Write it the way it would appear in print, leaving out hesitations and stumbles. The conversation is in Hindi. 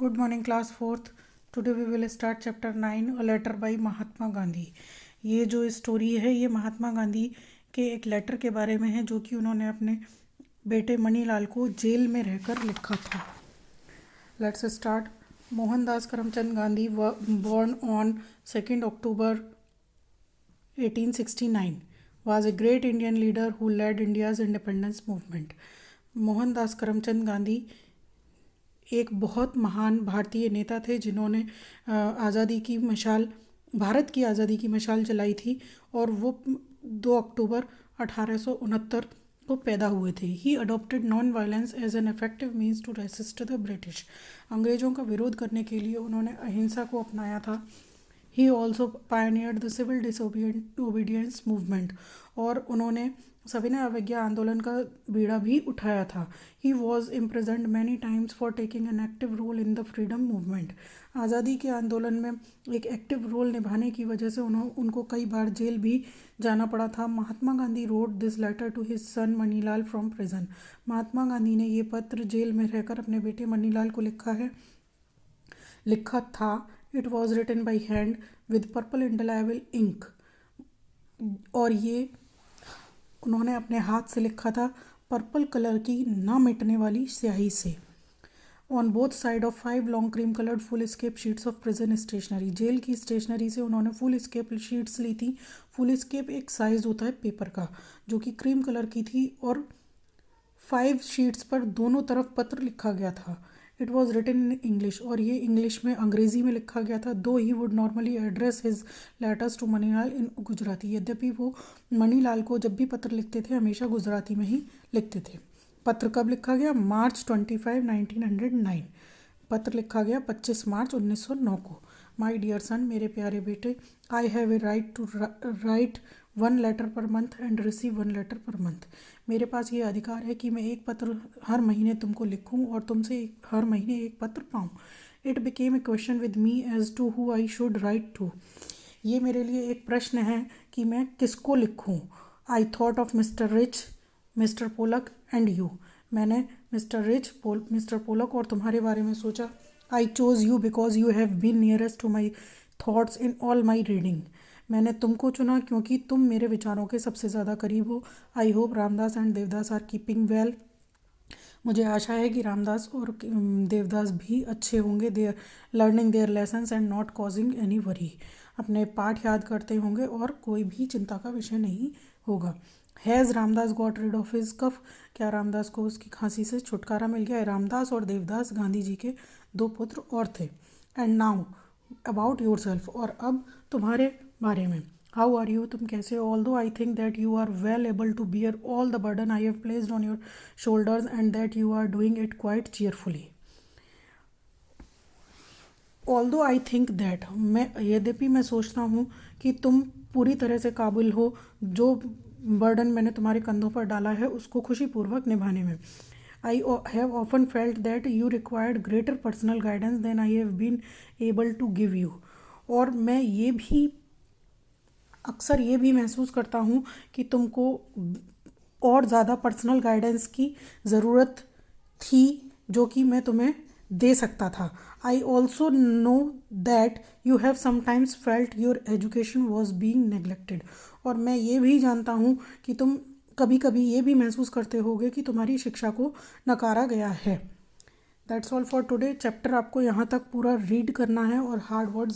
Good morning, class 4th. Today we will start chapter 9, a letter by Mahatma Gandhi. ये जो स्टोरी है ये महात्मा गांधी के एक लेटर के बारे में है जो कि उन्होंने अपने बेटे मनीलाल को जेल में रहकर लिखा था. Let's start. Mohandas Karamchand Gandhi born on 2nd October 1869 was a great Indian leader who led India's independence movement. Mohandas Karamchand Gandhi एक बहुत महान भारतीय नेता थे जिन्होंने भारत की आज़ादी की मशाल जलाई थी और वो 2 अक्टूबर 1869 को पैदा हुए थे. He adopted non violence as an effective means to resist the British. अंग्रेज़ों का विरोध करने के लिए उन्होंने अहिंसा को अपनाया था. He also pioneered the civil disobedience movement और उन्होंने सविनय अवज्ञा आंदोलन का बीड़ा भी उठाया था. He was imprisoned many times for taking an active role in the freedom movement. आज़ादी के आंदोलन में एक एक्टिव रोल निभाने की वजह से उनको कई बार जेल भी जाना पड़ा था. Mahatma Gandhi wrote this letter to his son Manilal from prison. Mahatma Gandhi ने ये पत्र जेल में रहकर अपने बेटे मनीलाल को लिखा था. It was written by hand with purple indelible ink और ये उन्होंने अपने हाथ से लिखा था पर्पल कलर की ना मिटने वाली स्याही से. On both side of 5 long cream coloured foolscap sheets of prison stationery. जेल की स्टेशनरी से उन्होंने फुल स्केप शीट्स ली थी. फुल स्केप एक साइज होता है पेपर का जो कि क्रीम कलर की थी और 5 शीट्स पर दोनों तरफ पत्र लिखा गया था. It was written in English और ये इंग्लिश में अंग्रेज़ी में लिखा गया था. Though he would normally address his letters to Manilal in Gujarati. यद्यपि वो मनीलाल को जब भी पत्र लिखते थे हमेशा गुजराती में ही लिखते थे. पत्र कब लिखा गया? मार्च 25, 1909. पत्र लिखा गया 25 मार्च 1909 को. माई डियर सन, मेरे प्यारे बेटे, I have a right to write 1 letter per month and receive 1 letter per month. मेरे पास ये अधिकार है कि मैं एक पत्र हर महीने तुमको लिखूं और तुमसे हर महीने एक पत्र पाऊं. It became a question with me as to who I should write to. ये मेरे लिए एक प्रश्न है कि मैं किसको लिखूं. I thought of Mister Rich, Mister Polak and you. मैंने मिस्टर पोलक और तुम्हारे बारे में सोचा. I chose you because you have been nearest to my thoughts in all my reading. मैंने तुमको चुना क्योंकि तुम मेरे विचारों के सबसे ज़्यादा करीब हो. I hope Ramdas and Devdas are keeping well. मुझे आशा है कि रामदास और देवदास भी अच्छे होंगे. They are learning their lessons and not causing any worry. अपने पाठ याद करते होंगे और कोई भी चिंता का विषय नहीं होगा. Has Ramdas got rid of his cough. क्या रामदास को उसकी खांसी से छुटकारा मिल गया? रामदास और देवदास गांधी जी के 2 पुत्र और थे. And now about yourself. और अब तुम्हारे बारे में. How are you? तुम कैसे हो? Although I think that you are well able to bear all the burden I have placed on your shoulders and that you are doing it quite cheerfully. Although I think that, यद्यपि मैं सोचता हूँ कि तुम पूरी तरह से काबिल हो जो बर्डन मैंने तुम्हारे कंधों पर डाला है उसको खुशीपूर्वक निभाने में. I have often felt that you required greater personal guidance than I have been able to give you. और मैं अक्सर ये भी महसूस करता हूँ कि तुमको और ज़्यादा पर्सनल गाइडेंस की ज़रूरत थी जो कि मैं तुम्हें दे सकता था. I also know that you have sometimes felt your education was being neglected. और मैं ये भी जानता हूँ कि तुम कभी कभी ये भी महसूस करते होगे कि तुम्हारी शिक्षा को नकारा गया है. That's all for today. Chapter आपको यहाँ तक पूरा रीड करना है और हार्ड वर्ड्स